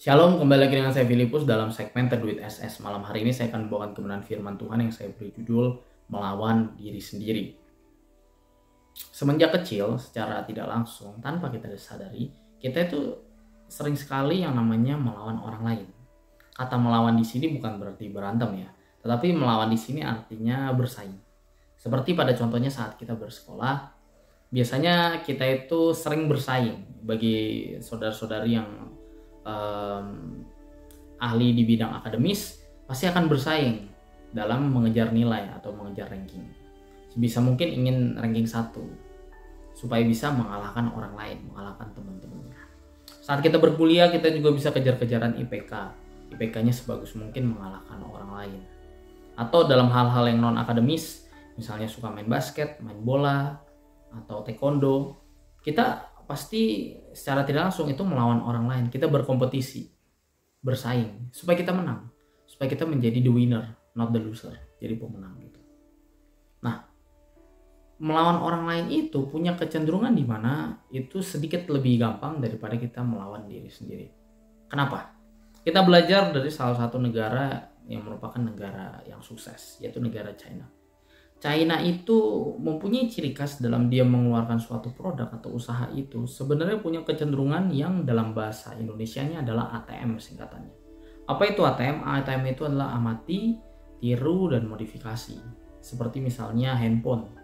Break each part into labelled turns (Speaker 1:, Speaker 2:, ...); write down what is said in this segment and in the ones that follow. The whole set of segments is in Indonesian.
Speaker 1: Shalom, kembali lagi dengan saya Filipus dalam segmen Terduit SS. Malam hari ini saya akan membawakan kebenaran firman Tuhan yang saya beri judul Melawan Diri Sendiri. Semenjak kecil, secara tidak langsung, tanpa kita sadari, kita itu sering sekali yang namanya melawan orang lain. Kata melawan di sini bukan berarti berantem ya, tetapi melawan di sini artinya bersaing. Seperti pada contohnya saat kita bersekolah, biasanya kita itu sering bersaing. Bagi saudara-saudari yang ahli di bidang akademis pasti akan bersaing dalam mengejar nilai atau mengejar ranking. Sebisa mungkin ingin ranking 1 supaya bisa mengalahkan orang lain, mengalahkan teman-temannya. Saat kita berkuliah kita juga bisa kejar-kejaran IPK. IPK-nya sebagus mungkin mengalahkan orang lain. Atau dalam hal-hal yang non akademis, misalnya suka main basket, main bola, atau taekwondo, kita pasti secara tidak langsung itu melawan orang lain. Kita berkompetisi, bersaing supaya kita menang, supaya kita menjadi the winner, not the loser, jadi pemenang gitu. Nah, melawan orang lain itu punya kecenderungan di mana itu sedikit lebih gampang daripada kita melawan diri sendiri. Kenapa? Kita belajar dari salah satu negara yang merupakan negara yang sukses, yaitu negara China. China itu mempunyai ciri khas dalam dia mengeluarkan suatu produk atau usaha itu sebenarnya punya kecenderungan yang dalam bahasa Indonesianya adalah ATM singkatannya. Apa itu ATM? ATM itu adalah amati, tiru, dan modifikasi. Seperti misalnya handphone.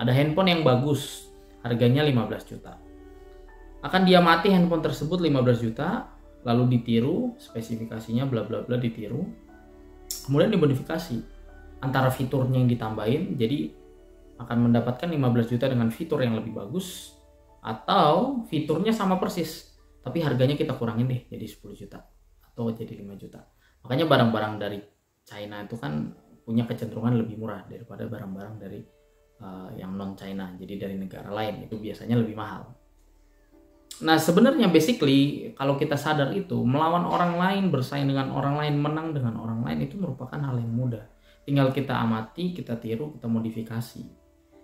Speaker 1: Ada handphone yang bagus, harganya 15 juta. Akan dia amati handphone tersebut 15 juta, lalu ditiru, spesifikasinya bla bla bla ditiru, kemudian dimodifikasi. Antara fiturnya yang ditambahin, jadi akan mendapatkan 15 juta dengan fitur yang lebih bagus, atau fiturnya sama persis tapi harganya kita kurangin deh jadi 10 juta atau jadi 5 juta. Makanya barang-barang dari China itu kan punya kecenderungan lebih murah daripada barang-barang dari yang non China, jadi dari negara lain itu biasanya lebih mahal. Nah sebenarnya basically kalau kita sadar itu melawan orang lain, bersaing dengan orang lain, menang dengan orang lain itu merupakan hal yang mudah. Tinggal kita amati, kita tiru, kita modifikasi.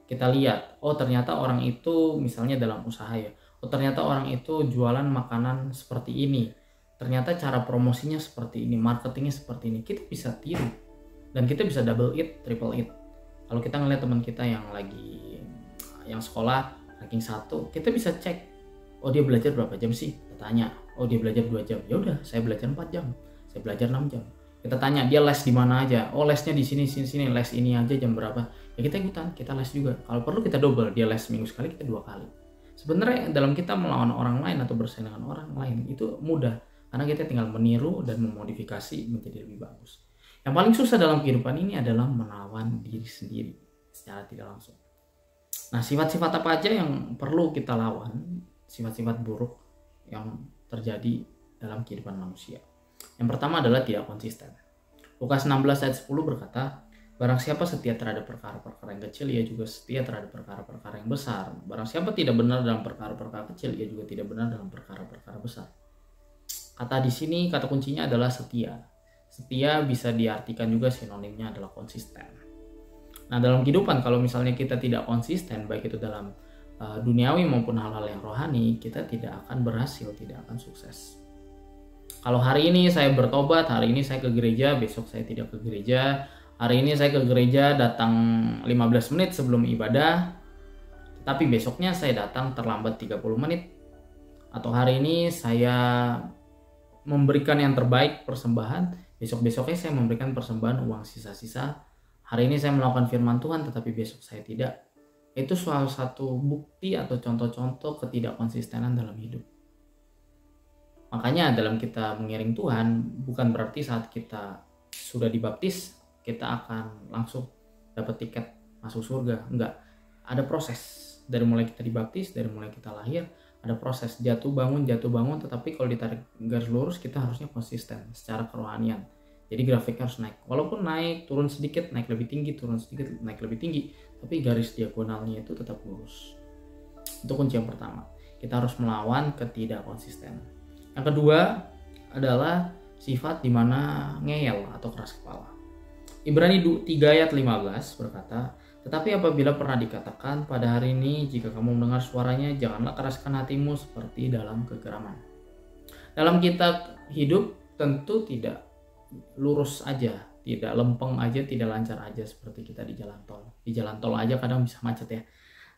Speaker 1: Kita lihat, oh ternyata orang itu misalnya dalam usaha ya, oh ternyata orang itu jualan makanan seperti ini. Ternyata cara promosinya seperti ini, marketingnya seperti ini. Kita bisa tiru dan kita bisa double it, triple it. Kalau kita ngeliat teman kita yang sekolah ranking 1, kita bisa cek, oh dia belajar berapa jam sih? Kita tanya, oh dia belajar 2 jam. Ya udah, saya belajar 4 jam. Saya belajar 6 jam. Kita tanya dia les di mana aja, oh lesnya di sini, les ini aja jam berapa, ya kita ikutan, kita les juga. Kalau perlu kita double, dia les seminggu sekali, kita 2 kali. Sebenarnya dalam kita melawan orang lain atau bersaing dengan orang lain itu mudah, karena kita tinggal meniru dan memodifikasi menjadi lebih bagus. Yang paling susah dalam kehidupan ini adalah melawan diri sendiri secara tidak langsung. Nah sifat-sifat apa aja yang perlu kita lawan, sifat-sifat buruk yang terjadi dalam kehidupan manusia. Yang pertama adalah tidak konsisten. Lukas 16 ayat 10 berkata, barang siapa setia terhadap perkara-perkara yang kecil, ia juga setia terhadap perkara-perkara yang besar. Barang siapa tidak benar dalam perkara-perkara kecil, ia juga tidak benar dalam perkara-perkara besar. Kata di sini, kata kuncinya adalah setia. Setia bisa diartikan juga sinonimnya adalah konsisten. Nah dalam kehidupan kalau misalnya kita tidak konsisten, baik itu dalam duniawi maupun hal-hal yang rohani, kita tidak akan berhasil, tidak akan sukses. Kalau hari ini saya bertobat, hari ini saya ke gereja, besok saya tidak ke gereja. Hari ini saya ke gereja datang 15 menit sebelum ibadah, tapi besoknya saya datang terlambat 30 menit. Atau hari ini saya memberikan yang terbaik persembahan, besok-besoknya saya memberikan persembahan uang sisa-sisa. Hari ini saya melakukan firman Tuhan, tetapi besok saya tidak. Itu salah satu bukti atau contoh-contoh ketidakkonsistenan dalam hidup. Makanya dalam kita mengiring Tuhan bukan berarti saat kita sudah dibaptis kita akan langsung dapat tiket masuk surga. Enggak. Ada proses. Dari mulai kita dibaptis, dari mulai kita lahir, ada proses jatuh bangun, tetapi kalau ditarik garis lurus kita harusnya konsisten secara kerohanian. Jadi grafiknya harus naik. Walaupun naik, turun sedikit, naik lebih tinggi, turun sedikit, naik lebih tinggi, tapi garis diagonalnya itu tetap lurus. Itu kunci yang pertama. Kita harus melawan ketidakkonsistenan. Yang kedua adalah sifat dimana ngeyel atau keras kepala. Ibrani 3 ayat 15 berkata, tetapi apabila pernah dikatakan pada hari ini jika kamu mendengar suaranya janganlah keraskan hatimu seperti dalam kegeraman. Dalam hidup tentu tidak lurus aja, tidak lempeng aja, tidak lancar aja seperti kita di jalan tol. Di jalan tol aja kadang bisa macet ya.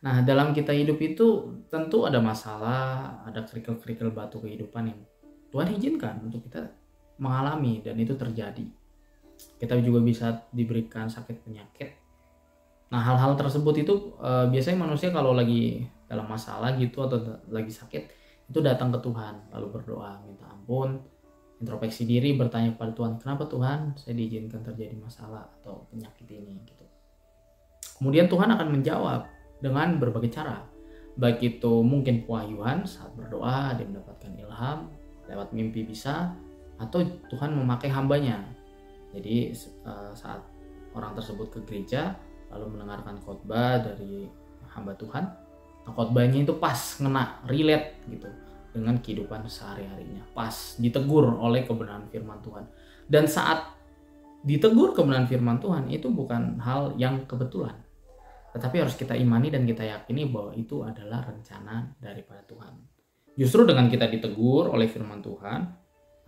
Speaker 1: Nah, dalam kita hidup itu tentu ada masalah, ada kerikil-kerikil batu kehidupan yang Tuhan izinkan untuk kita mengalami, dan itu terjadi. Kita juga bisa diberikan sakit penyakit. Nah, hal-hal tersebut itu biasanya manusia kalau lagi dalam masalah gitu atau lagi sakit itu datang ke Tuhan, lalu berdoa, minta ampun, introspeksi diri, bertanya kepada Tuhan, kenapa Tuhan saya diizinkan terjadi masalah atau penyakit ini gitu. Kemudian Tuhan akan menjawab dengan berbagai cara, baik itu mungkin pewahyuan saat berdoa, dia mendapatkan ilham lewat mimpi bisa, atau Tuhan memakai hambanya. Jadi saat orang tersebut ke gereja lalu mendengarkan khotbah dari hamba Tuhan, nah khotbahnya itu pas ngena, relate gitu dengan kehidupan sehari-harinya, pas ditegur oleh kebenaran firman Tuhan. Dan saat ditegur kebenaran firman Tuhan itu bukan hal yang kebetulan, tetapi harus kita imani dan kita yakini bahwa itu adalah rencana daripada Tuhan. Justru dengan kita ditegur oleh firman Tuhan,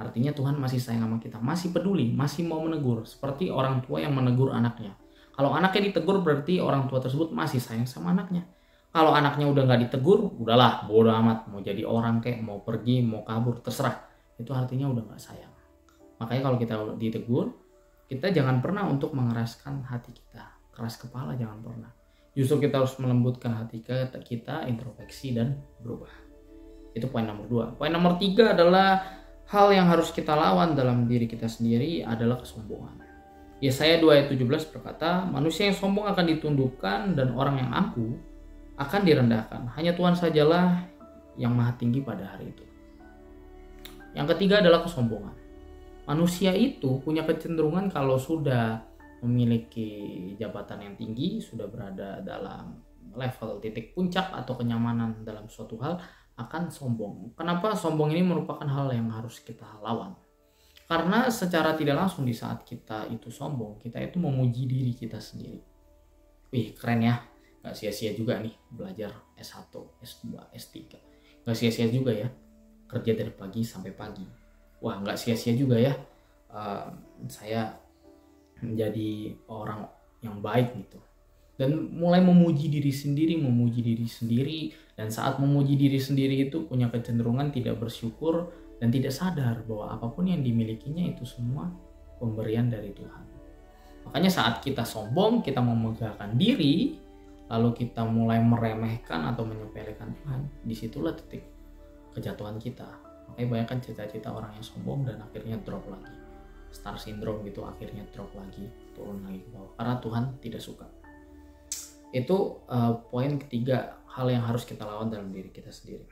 Speaker 1: artinya Tuhan masih sayang sama kita, masih peduli, masih mau menegur. Seperti orang tua yang menegur anaknya. Kalau anaknya ditegur berarti orang tua tersebut masih sayang sama anaknya. Kalau anaknya udah gak ditegur, udahlah bodo amat, mau jadi orang kayak, mau pergi, mau kabur, terserah. Itu artinya udah gak sayang. Makanya kalau kita ditegur, kita jangan pernah untuk mengeraskan hati kita. Keras kepala jangan pernah. Justru kita harus melembutkan hati kita, introspeksi dan berubah. Itu poin nomor 2. Poin nomor 3 adalah hal yang harus kita lawan dalam diri kita sendiri adalah kesombongan. Yesaya 2 ayat 17 berkata, manusia yang sombong akan ditundukkan dan orang yang angkuh akan direndahkan. Hanya Tuhan sajalah yang maha tinggi pada hari itu. Yang ketiga adalah kesombongan. Manusia itu punya kecenderungan kalau sudah memiliki jabatan yang tinggi, sudah berada dalam level titik puncak atau kenyamanan dalam suatu hal, akan sombong. Kenapa sombong ini merupakan hal yang harus kita lawan? Karena secara tidak langsung di saat kita itu sombong, kita itu memuji diri kita sendiri. Wih, keren ya. Gak sia-sia juga nih belajar S1, S2, S3. Gak sia-sia juga ya kerja dari pagi sampai pagi. Wah, gak sia-sia juga ya saya menjadi orang yang baik gitu. Dan mulai memuji diri sendiri, dan saat memuji diri sendiri itu punya kecenderungan tidak bersyukur dan tidak sadar bahwa apapun yang dimilikinya itu semua pemberian dari Tuhan. Makanya saat kita sombong, kita memegahkan diri, lalu kita mulai meremehkan atau menyepelekan Tuhan, disitulah titik kejatuhan kita. Makanya banyak kan cita-cita orang yang sombong dan akhirnya drop lagi. Star syndrome gitu, akhirnya drop lagi, turun lagi ke bawah. Karena Tuhan tidak suka. Itu poin ketiga, hal yang harus kita lawan dalam diri kita sendiri.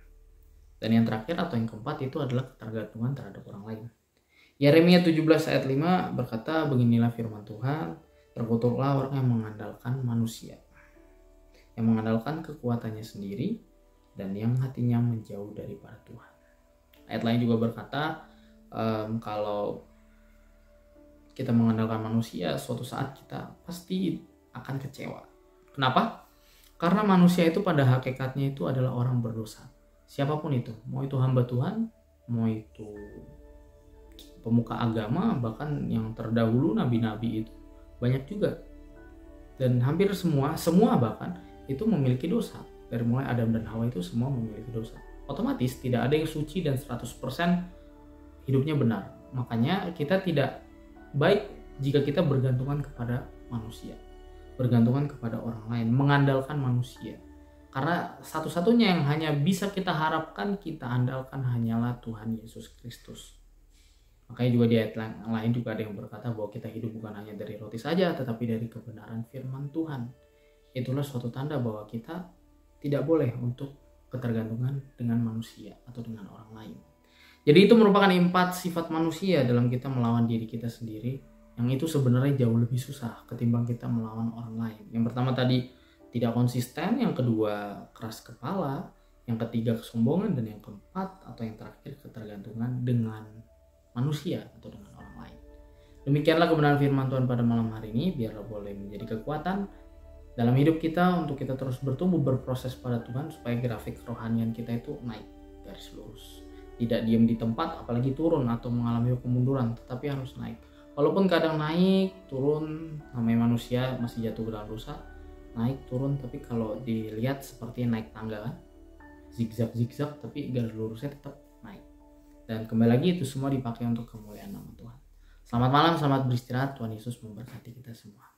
Speaker 1: Dan yang terakhir atau yang keempat itu adalah ketergantungan terhadap orang lain. Yeremia 17 ayat 5 berkata, beginilah firman Tuhan, terkutuklah orang yang mengandalkan manusia, yang mengandalkan kekuatannya sendiri, dan yang hatinya menjauh daripada Tuhan. Ayat lain juga berkata, kalau kita mengandalkan manusia, suatu saat kita pasti akan kecewa. Kenapa? Karena manusia itu pada hakikatnya itu adalah orang berdosa. Siapapun itu, mau itu hamba Tuhan, mau itu pemuka agama, bahkan yang terdahulu nabi-nabi itu banyak juga. Dan hampir semua bahkan itu memiliki dosa. Dari mulai Adam dan Hawa itu semua memiliki dosa. Otomatis tidak ada yang suci dan 100% hidupnya benar. Makanya kita tidak baik jika kita bergantungan kepada manusia, bergantungan kepada orang lain, mengandalkan manusia. Karena satu-satunya yang hanya bisa kita harapkan, kita andalkan hanyalah Tuhan Yesus Kristus. Makanya juga di ayat lain juga ada yang berkata bahwa kita hidup bukan hanya dari roti saja, tetapi dari kebenaran firman Tuhan. Itulah suatu tanda bahwa kita tidak boleh untuk ketergantungan dengan manusia atau dengan orang lain. Jadi itu merupakan 4 sifat manusia dalam kita melawan diri kita sendiri, yang itu sebenarnya jauh lebih susah ketimbang kita melawan orang lain. Yang pertama tadi tidak konsisten, yang kedua keras kepala, yang ketiga kesombongan, dan yang keempat atau yang terakhir ketergantungan dengan manusia atau dengan orang lain. Demikianlah kebenaran firman Tuhan pada malam hari ini, biarlah boleh menjadi kekuatan dalam hidup kita untuk kita terus bertumbuh, berproses pada Tuhan supaya grafik kerohanian kita itu naik garis lurus. tidak diam di tempat, apalagi turun atau mengalami kemunduran, tetapi harus naik. Walaupun kadang naik turun, namanya manusia masih jatuh ke dalam dosa, naik turun, tapi kalau dilihat seperti naik tangga kan, zigzag tapi garis lurusnya tetap naik. Dan kembali lagi itu semua dipakai untuk kemuliaan nama Tuhan. Selamat malam, selamat beristirahat. Tuhan Yesus memberkati kita semua.